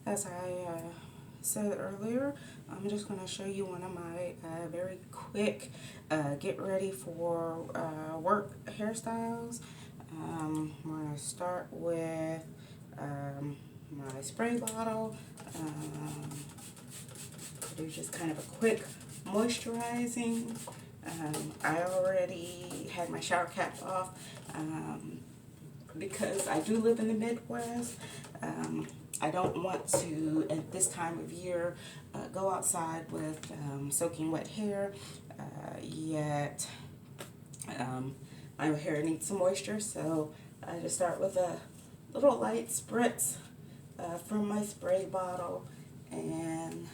as I said earlier, I'm just going to show you one of my very quick get ready for work hairstyles. I'm going to start with my spray bottle. Do just kind of a quick moisturizing. I already had my shower cap off because I do live in the Midwest. I don't want to, at this time of year, go outside with soaking wet hair, yet my hair needs some moisture, so I just start with a little light spritz from my spray bottle, and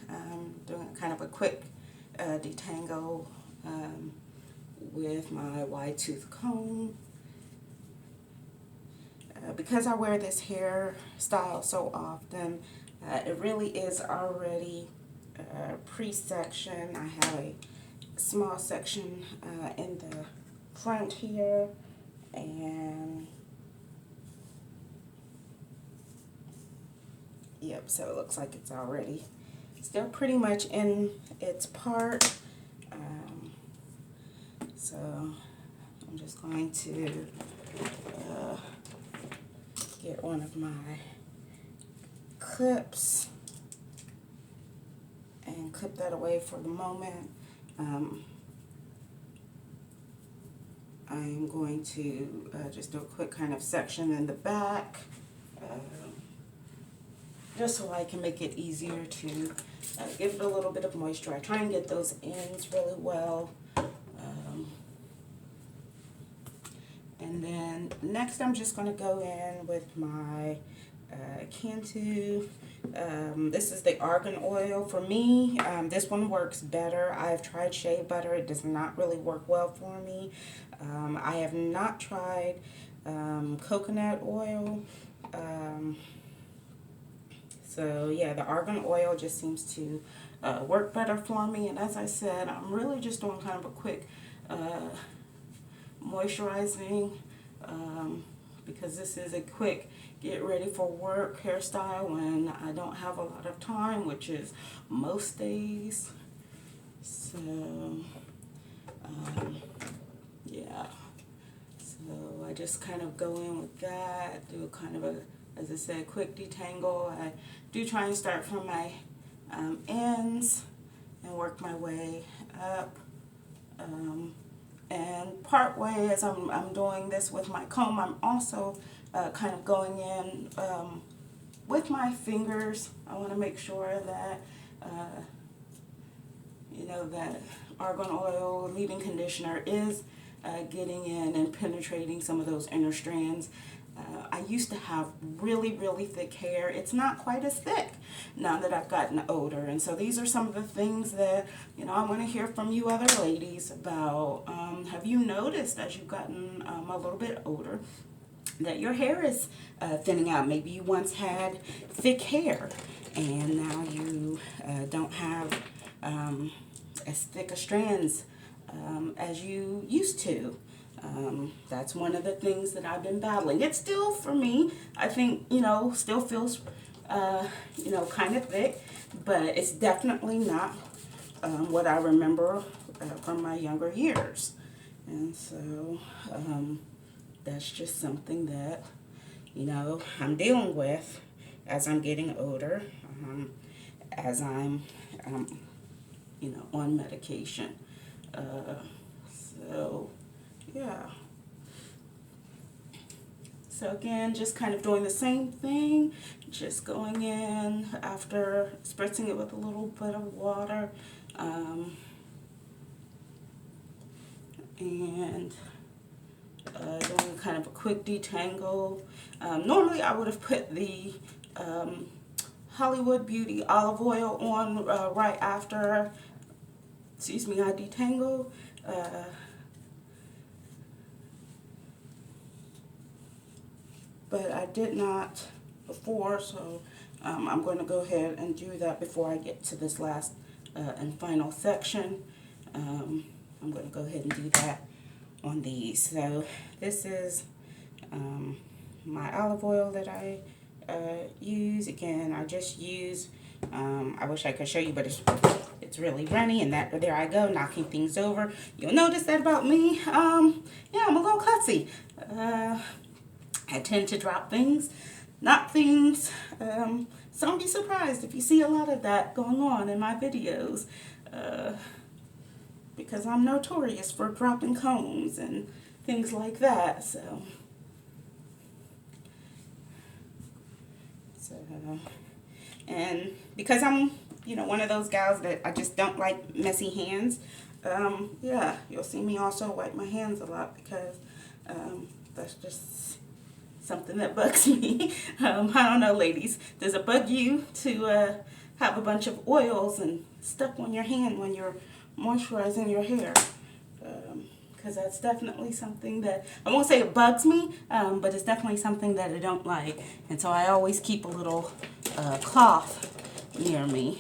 doing kind of a quick detangle with my wide tooth comb. Because I wear this hairstyle so often, it really is already pre-sectioned. I have a small section in the front here, and yep, so it looks like it's already still pretty much in its part. So I'm just going to get one of my clips and clip that away for the moment. I'm going to just do a quick kind of section in the back, just so I can make it easier to give it a little bit of moisture. I try and get those ends really well. And then next I'm just going to go in with my Cantu. This is the argan oil. For me, this one works better. I've tried shea butter. It does not really work well for me. I have not tried coconut oil. So yeah, the argan oil just seems to work better for me. And as I said, I'm really just doing kind of a quick moisturizing because this is a quick get ready for work hairstyle when I don't have a lot of time, which is most days. So yeah, so I just kind of go in with that, do kind of a, as I said, quick detangle. I do try and start from my ends and work my way up. And part way as I'm doing this with my comb, I'm also kind of going in with my fingers. I want to make sure that, you know, that argan oil leave-in conditioner is getting in and penetrating some of those inner strands. I used to have really, really thick hair. It's not quite as thick now that I've gotten older. And so these are some of the things that, you know, I want to hear from you other ladies about. Have you noticed as you've gotten a little bit older that your hair is thinning out? Maybe you once had thick hair and now you don't have as thick a strands as you used to. That's one of the things that I've been battling. It's still, for me, I think, you know, still feels, you know, kind of thick, but it's definitely not what I remember from my younger years. And so that's just something that, you know, I'm dealing with as I'm getting older, as I'm, you know, on medication. So yeah. So again, just kind of doing the same thing, just going in after spritzing it with a little bit of water, and doing kind of a quick detangle. Normally I would have put the Hollywood Beauty olive oil on right after, excuse me, I detangle. But I did not before, so I'm going to go ahead and do that before I get to this last and final section. I'm going to go ahead and do that on these. So this is my olive oil that I use. Again, I just use, I wish I could show you, but it's really runny, and there I go, knocking things over. You'll notice that about me. Yeah, I'm a little klutzy. I tend to drop things, knock things, so don't be surprised if you see a lot of that going on in my videos, because I'm notorious for dropping combs and things like that. So and because I'm, one of those gals that I just don't like messy hands, yeah, you'll see me also wipe my hands a lot, because that's just something that bugs me. I don't know, ladies, does it bug you to have a bunch of oils and stuff on your hand when you're moisturizing your hair? Because that's definitely something that, I won't say it bugs me, but it's definitely something that I don't like. And so I always keep a little cloth near me,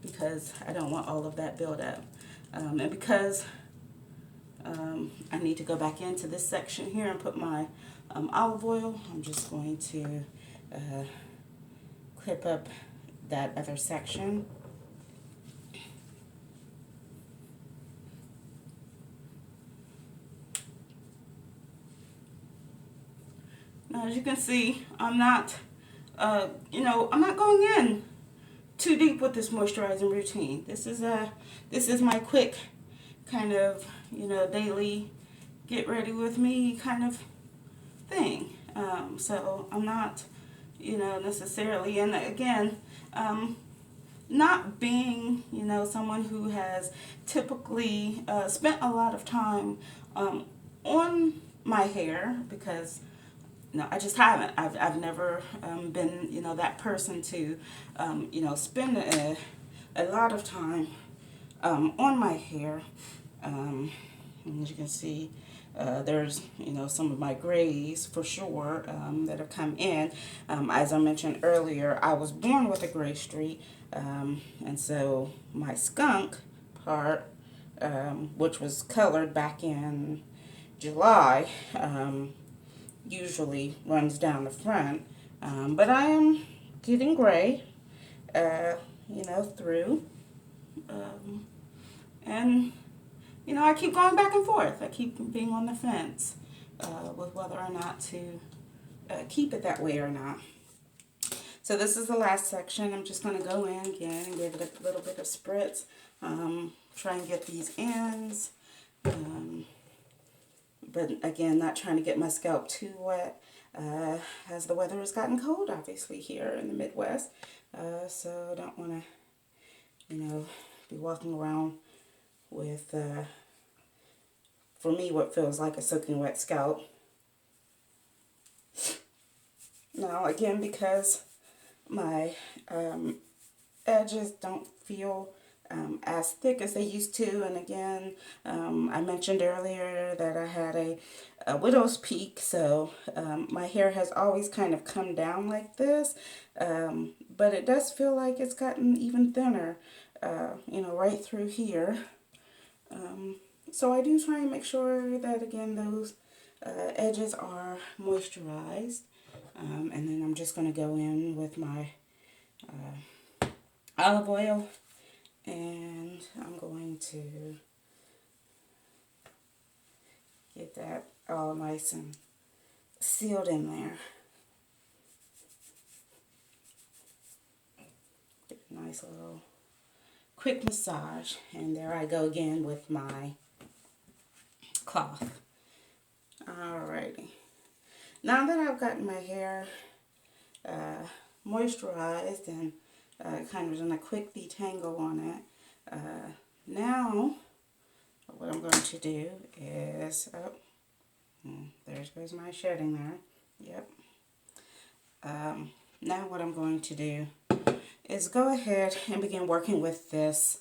because I don't want all of that buildup. And because I need to go back into this section here and put my olive oil, I'm just going to clip up that other section. Now, as you can see, I'm not, I'm not going in too deep with this moisturizing routine. This is my quick kind of, daily get ready with me kind of thing. So I'm not, necessarily, and again, not being, someone who has typically spent a lot of time on my hair, because no, I just haven't. I've never been, that person to, spend a lot of time on my hair. As you can see, there's, some of my grays for sure that have come in. As I mentioned earlier, I was born with a gray streak, and so my skunk part, which was colored back in July, usually runs down the front, but I am getting gray, through, and, I keep going back and forth. I keep being on the fence with whether or not to keep it that way or not. So this is the last section. I'm just going to go in again and give it a little bit of spritz, try and get these ends. But again, not trying to get my scalp too wet, as the weather has gotten cold, obviously, here in the Midwest. So I don't want to, be walking around with, for me, what feels like a soaking wet scalp. Now, again, because my edges don't feel as thick as they used to, and again, I mentioned earlier that I had a widow's peak, so my hair has always kind of come down like this, but it does feel like it's gotten even thinner, right through here. So I do try and make sure that, again, those edges are moisturized, and then I'm just going to go in with my olive oil, and I'm going to get that all nice and sealed in there. Get a nice little quick massage, and there I go again with my cloth. Alrighty. Now that I've gotten my hair moisturized and kind of done a quick detangle on it, now what I'm going to do is, there goes my shedding there. Yep. Now what I'm going to do is go ahead and begin working with this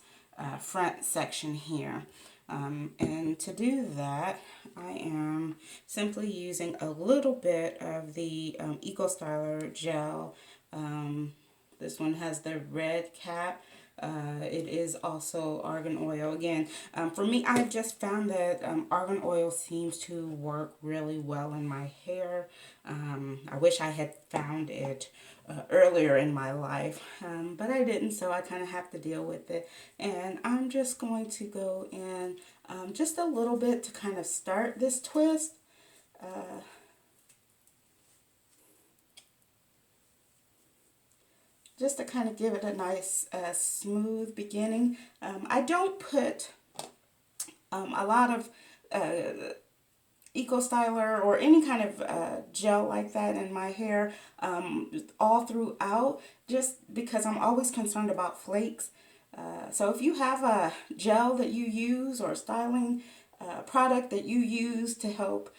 front section here. And to do that, I am simply using a little bit of the Eco Styler gel. This one has the red cap. It is also argan oil. Again, for me, I've just found that argan oil seems to work really well in my hair. I wish I had found it earlier in my life, but I didn't, so I kind of have to deal with it. And I'm just going to go in just a little bit to kind of start this twist. Just to kind of give it a nice smooth beginning. I don't put a lot of Eco Styler or any kind of gel like that in my hair all throughout, just because I'm always concerned about flakes. So if you have a gel that you use or a styling product that you use to help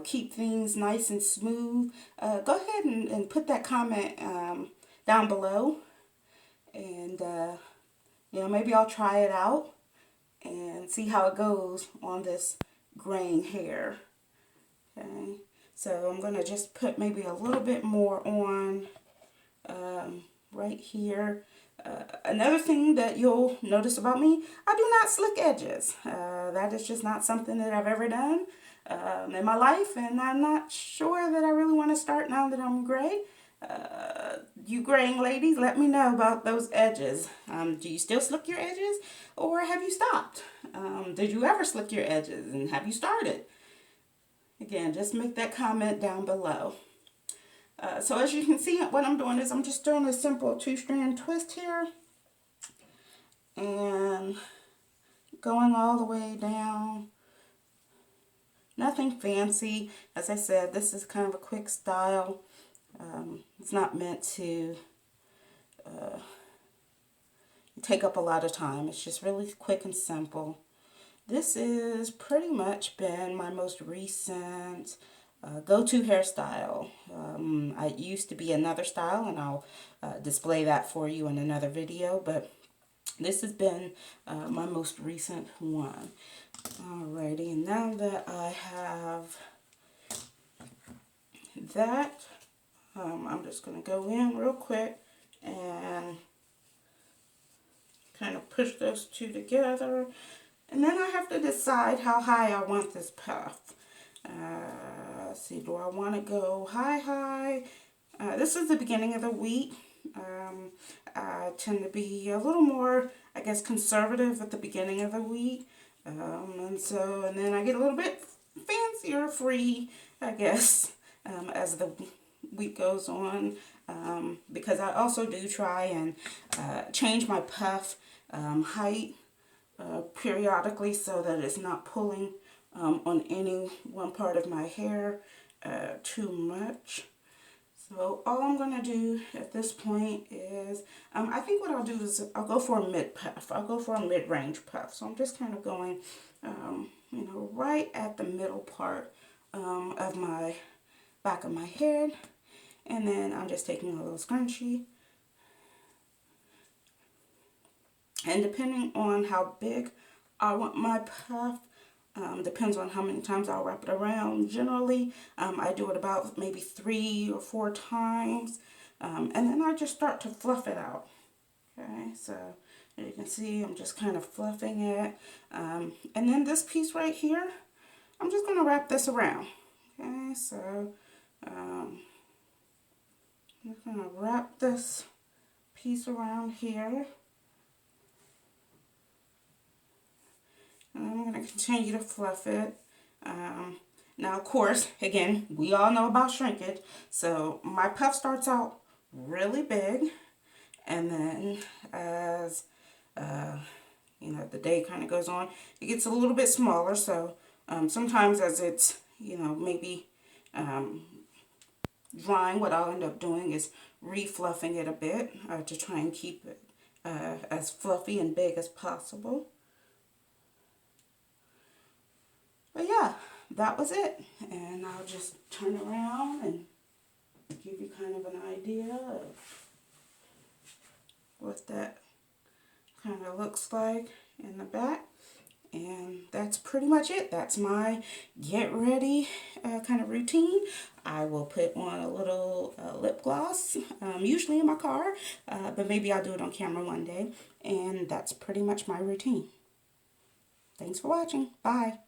keep things nice and smooth, go ahead and put that comment down below, and maybe I'll try it out and see how it goes on this graying hair. Okay, so I'm gonna just put maybe a little bit more on right here. Another thing that you'll notice about me, I do not slick edges. That is just not something that I've ever done in my life, and I'm not sure that I really want to start now that I'm gray. You graying ladies, let me know about those edges. Do you still slick your edges, or have you stopped? Did you ever slick your edges, and have you started? Again, just make that comment down below. So as you can see, what I'm doing is I'm just doing a simple 2-strand twist here, and going all the way down. Nothing fancy. As I said, this is kind of a quick style. It's not meant to take up a lot of time. It's just really quick and simple. This is pretty much been my most recent go-to hairstyle. I used to be another style, and I'll display that for you in another video, but this has been my most recent one. Alrighty, and now that I have that, I'm just going to go in real quick and kind of push those two together. And then I have to decide how high I want this puff. Let's see, do I want to go high? This is the beginning of the week. I tend to be a little more, I guess, conservative at the beginning of the week. And then I get a little bit fancier, free, I guess, as the week goes on, because I also do try and change my puff height periodically so that it's not pulling on any one part of my hair too much. So all I'm going to do at this point is, I think what I'll do is I'll go for a mid puff. I'll go for a mid-range puff. So I'm just kind of going, right at the middle part of my back of my head. And then I'm just taking a little scrunchie. And depending on how big I want my puff, depends on how many times I'll wrap it around. Generally, I do it about maybe 3 or 4 times. And then I just start to fluff it out. Okay, so as you can see, I'm just kind of fluffing it. And then this piece right here, I'm just going to wrap this around. Okay, so I'm just going to wrap this piece around here. And I'm going to continue to fluff it. Now, of course, again, we all know about shrinkage. So my puff starts out really big. And then as, the day kind of goes on, it gets a little bit smaller. So sometimes as it's, maybe drying, what I'll end up doing is refluffing it a bit to try and keep it as fluffy and big as possible. But yeah, that was it. And I'll just turn around and give you kind of an idea of what that kind of looks like in the back. And that's pretty much it. That's my get ready kind of routine. I will put on a little lip gloss, usually in my car, but maybe I'll do it on camera one day. And that's pretty much my routine. Thanks for watching. Bye.